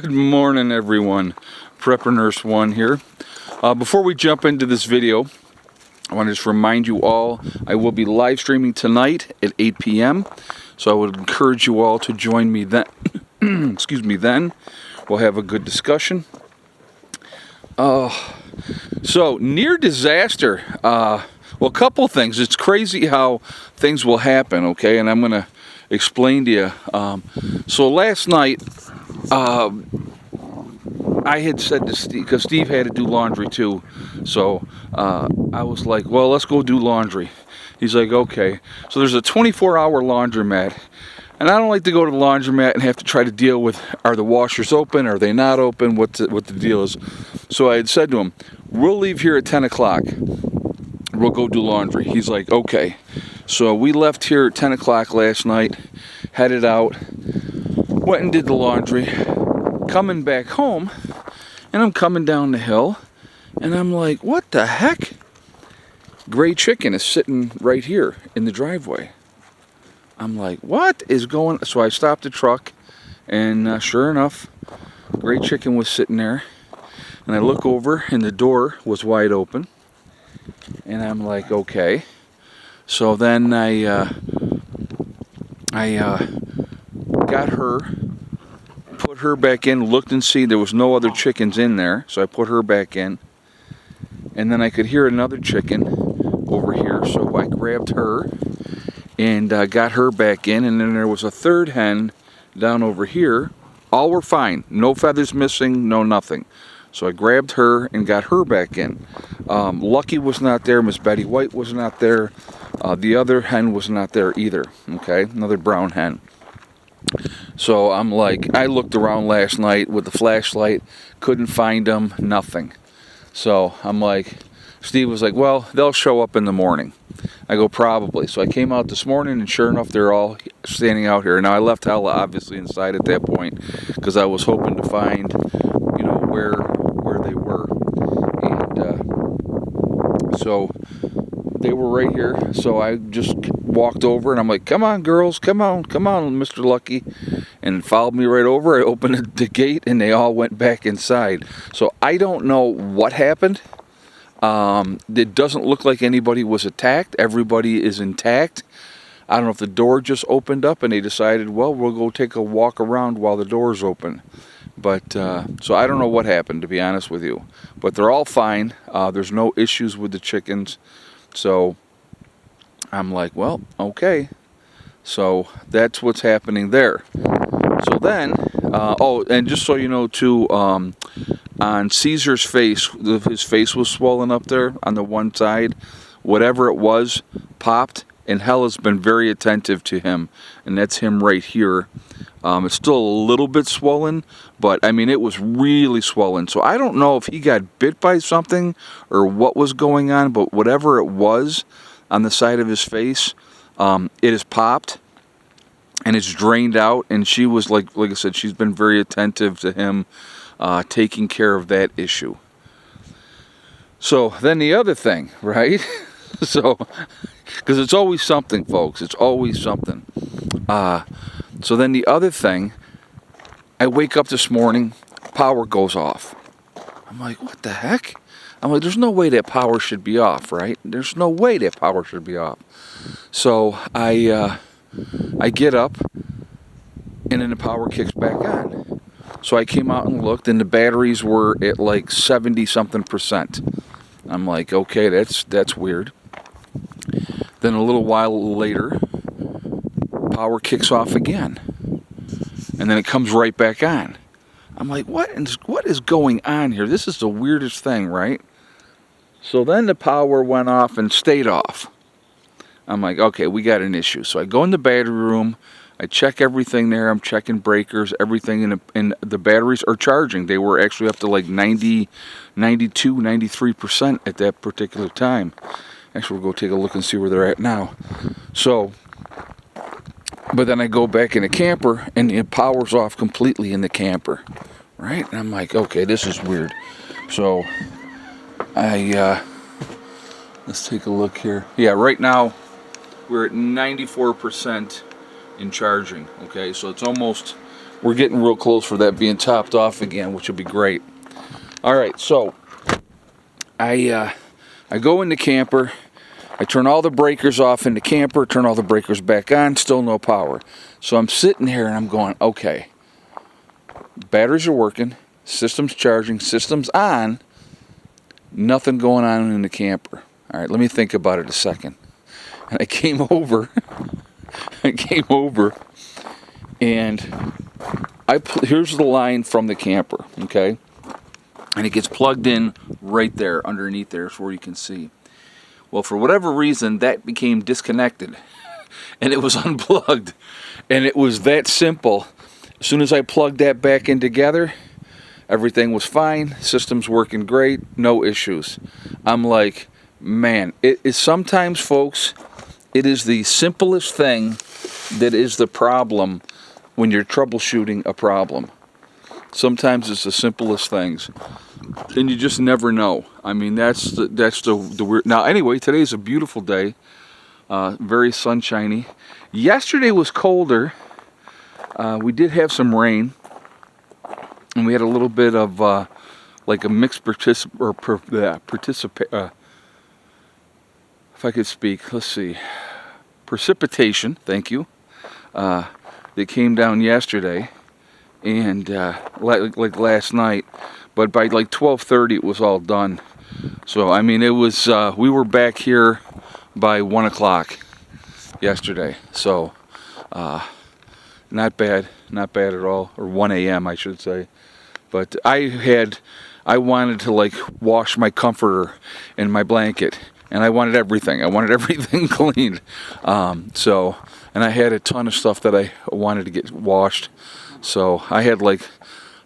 Good morning, everyone. Prepper Nurse 1 here. Before we jump into this video, I want to just remind you all I will be live streaming tonight at 8 p.m. So I would encourage you all to join me then. Excuse me, then. We'll have a good discussion. So, near disaster. Well, a couple things. It's crazy how things will happen, okay? And I'm going to explain to you. So last night, I had said to Steve, because Steve had to do laundry too, so I was like, well, let's go do laundry. He's like, okay. So there's a 24-hour laundromat, and I don't like to go to the laundromat and have to try to deal with, are the washers open, are they not open, what the deal is. So I had said to him, we'll leave here at 10 o'clock. We'll go do laundry. He's like, okay. So we left here at 10 o'clock last night, headed out, went and did the laundry, coming back home, and I'm coming down the hill, and I'm like, what the heck? Gray chicken is sitting right here in the driveway. I'm like, what is going on? So I stopped the truck, and sure enough, gray chicken was sitting there, and I look over, and the door was wide open, and I'm like, okay. So then I got her, put her back in, looked and see there was no other chickens in there, so I put her back in, and then I could hear another chicken over here, so I grabbed her and got her back in, and then there was a third hen down over here. All were fine, no feathers missing, no nothing. So I grabbed her and got her back in. Lucky was not there, Miss Betty White was not there, the other hen was not there either, okay, another brown hen. So I'm like, I looked around last night with the flashlight, couldn't find them, nothing. So I'm like, Steve was like, well, they'll show up in the morning. I go, probably. So I came out this morning, and sure enough, they're all standing out here. Now, I left Hella obviously inside at that point, because I was hoping to find, you know, where they were. And so they were right here. So I just walked over, and I'm like, come on, girls, come on, Mr. Lucky. And followed me right over. I opened the gate, and they all went back inside. So I don't know what happened. It doesn't look like anybody was attacked. Everybody is intact. I don't know if the door just opened up and they decided, well, we'll go take a walk around while the door's open. But, so I don't know what happened, to be honest with you. But they're all fine. There's no issues with the chickens. So I'm like, well, okay. So that's what's happening there. So then, oh, and just so you know, too, on Caesar's face, his face was swollen up there on the one side. Whatever it was popped, and Hella's been very attentive to him, and that's him right here. It's still a little bit swollen, but I mean, it was really swollen. So I don't know if he got bit by something or what was going on, but whatever it was on the side of his face, it has popped. And it's drained out, and she was, like I said, she's been very attentive to him, taking care of that issue. So then the other thing, right? So, because it's always something, folks. It's always something. So then the other thing, I wake up this morning, power goes off. I'm like, what the heck? I'm like, there's no way that power should be off, right? There's no way that power should be off. So I get up, and then the power kicks back on. So I came out and looked, and the batteries were at like 70-something%. I'm like, okay, that's weird. Then a little while later, power kicks off again, and then it comes right back on. I'm like, what is going on here? This is the weirdest thing, right? So then the power went off and stayed off. I'm like, okay, we got an issue. So I go in the battery room, I check everything there, I'm checking breakers, everything, and the batteries are charging. They were actually up to like 90, 92, 93% at that particular time. Actually, we'll go take a look and see where they're at now. So, but then I go back in the camper, and it powers off completely in the camper, right? And I'm like, okay, this is weird. So, let's take a look here. Yeah, right now, we're at 94% in charging. Okay, so it's almost, we're getting real close for that being topped off again, which will be great. All right, so I go in the camper, I turn all the breakers off in the camper, turn all the breakers back on, still no power. So I'm sitting here and I'm going, okay, batteries are working, system's charging, system's on, nothing going on in the camper. All right, let me think about it a second. And I came over, and here's the line from the camper, okay? And it gets plugged in right there, underneath there, is where you can see. Well, for whatever reason, that became disconnected, and it was unplugged, and it was that simple. As soon as I plugged that back in together, everything was fine, system's working great, no issues. I'm like, man, it is sometimes, folks, it is the simplest thing that is the problem when you're troubleshooting a problem. Sometimes it's the simplest things, and you just never know. I mean, that's the weird. Now, anyway, today's a beautiful day, very sunshiny. Yesterday was colder. We did have some rain, and we had a little bit of like a mixed if I could speak, let's see, precipitation, thank you, that came down yesterday, and like last night, but by like 12:30 it was all done. So I mean, it was, we were back here by 1 o'clock yesterday, so not bad at all, or 1 a.m. I should say. But I wanted to like wash my comforter and my blanket, and I wanted everything cleaned. So, and I had a ton of stuff that I wanted to get washed. So I had like,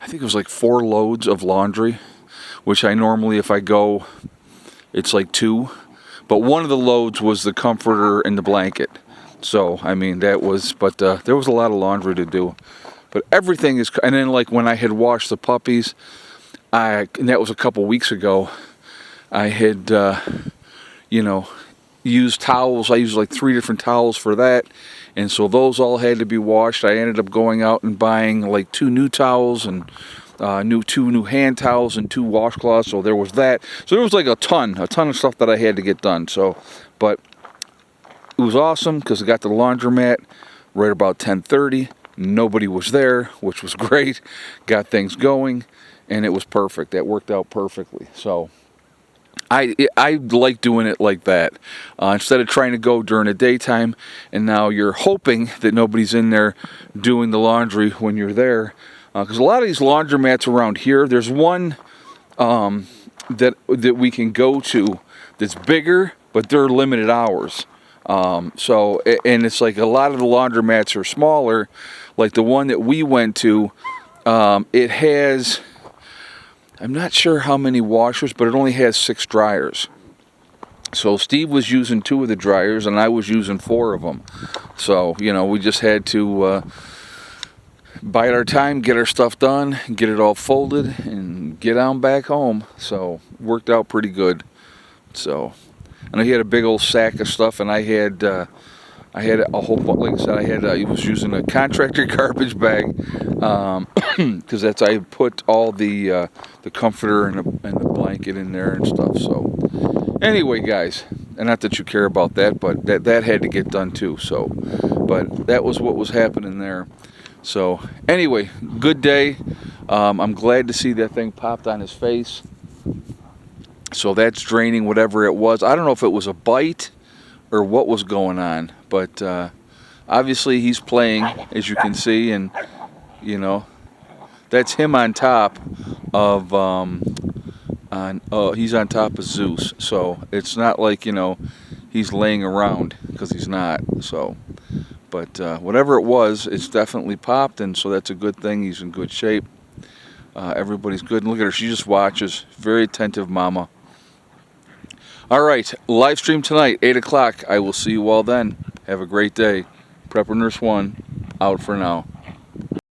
I think it was like 4 loads of laundry, which I normally, if I go, it's like 2. But one of the loads was the comforter and the blanket. So, I mean, that was, but there was a lot of laundry to do. But everything is, and then like when I had washed the puppies, and that was a couple weeks ago, I had, used towels. I used like 3 different towels for that. And so those all had to be washed. I ended up going out and buying like 2 new towels and 2 new hand towels and 2 washcloths. So there was that. So there was like a ton of stuff that I had to get done. So, but it was awesome because I got to the laundromat right about 10:30. Nobody was there, which was great. Got things going, and it was perfect. That worked out perfectly. So I like doing it like that. Instead of trying to go during the daytime, and now you're hoping that nobody's in there doing the laundry when you're there. Because a lot of these laundromats around here, there's one that we can go to that's bigger, but they're limited hours. So, and it's like a lot of the laundromats are smaller. Like the one that we went to, it has, I'm not sure how many washers, but it only has 6 dryers. So Steve was using 2 of the dryers, and I was using 4 of them. So, we just had to bide our time, get our stuff done, get it all folded, and get on back home. So, worked out pretty good. So, and he had a big old sack of stuff, and I had a whole bunch. Like I said, he was using a contractor garbage bag, because I put all the comforter and the blanket in there and stuff. So anyway, guys, and not that you care about that, but that had to get done too. So, but that was what was happening there. So anyway, good day. I'm glad to see that thing popped on his face. So that's draining whatever it was. I don't know if it was a bite or what was going on, but obviously he's playing, as you can see, and that's him on top of he's on top of Zeus. So it's not like he's laying around, because he's not. So, but whatever it was, it's definitely popped, and so that's a good thing. He's in good shape. Everybody's good. And look at her; she just watches. Very attentive mama. All right, live stream tonight, 8 o'clock. I will see you all then. Have a great day. Prepper Nurse 1, out for now.